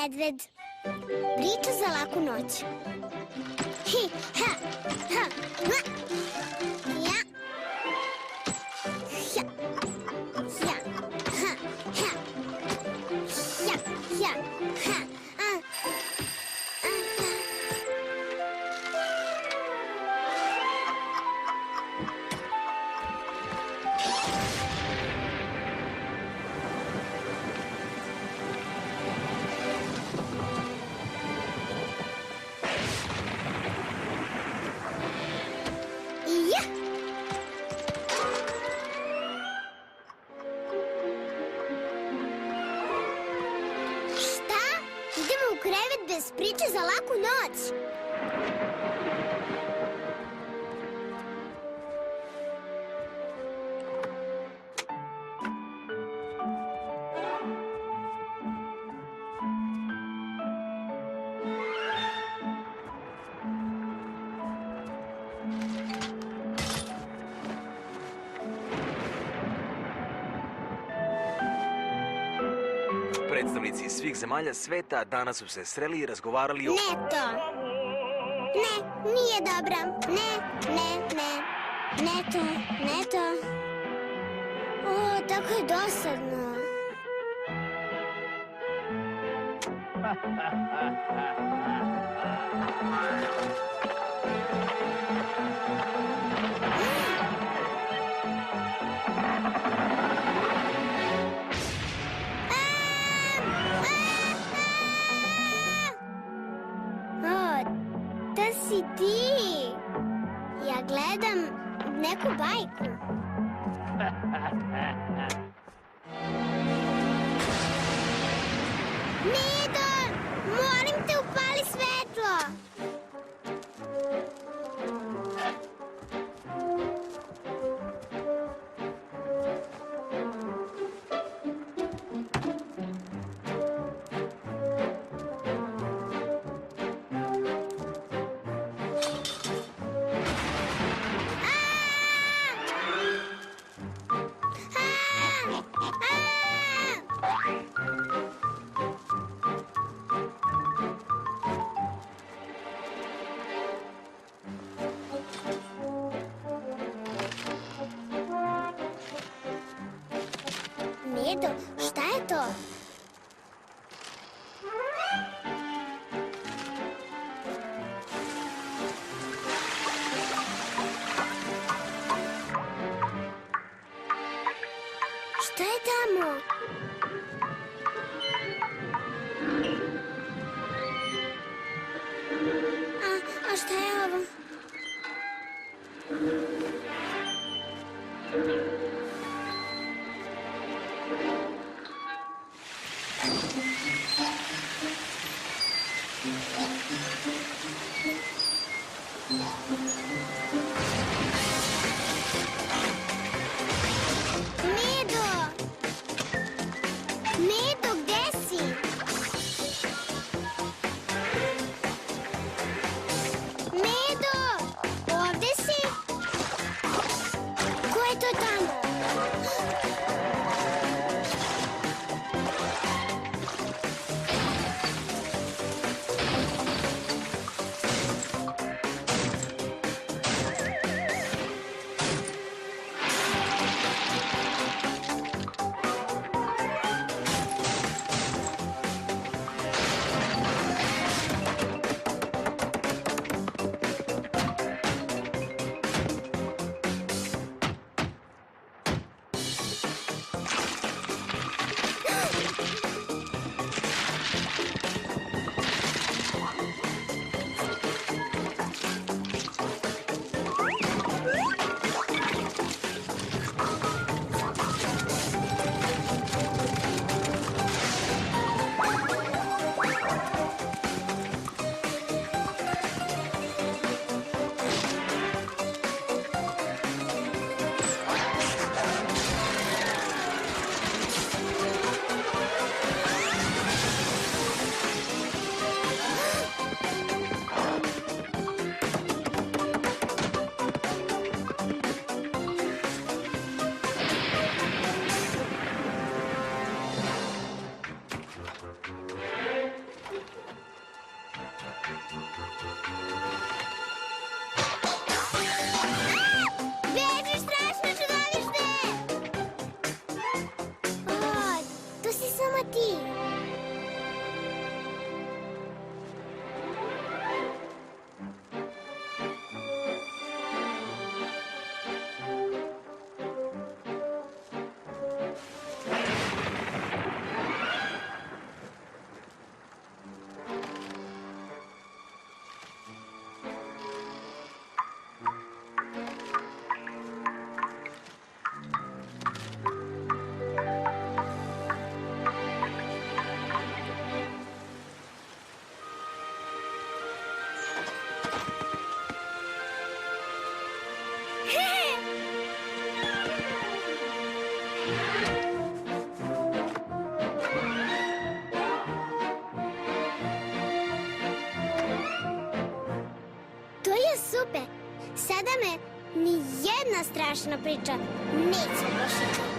Medved. Priča za laku noć. Hi, ha, ha, ha. Ja. Ja. Ja. Ha, ha. Ja, ja, ha. Bez priče za laku noć. Predstavnici svih zemalja sveta danas su se sreli i razgovarali o... Ne to. Ne, nije dobra. Ne. Ne to. O, tako je dosadno. Si ti? Ja gledam neku bajku. Mido, molim te, upali svetlo. Medo, šta je to? Šta je tamo? A šta je ovo? Medo, gde si? Medo, ovde si? Ko je to tamo? To je super. Sada me ni jedna strašna priča neće plašiti.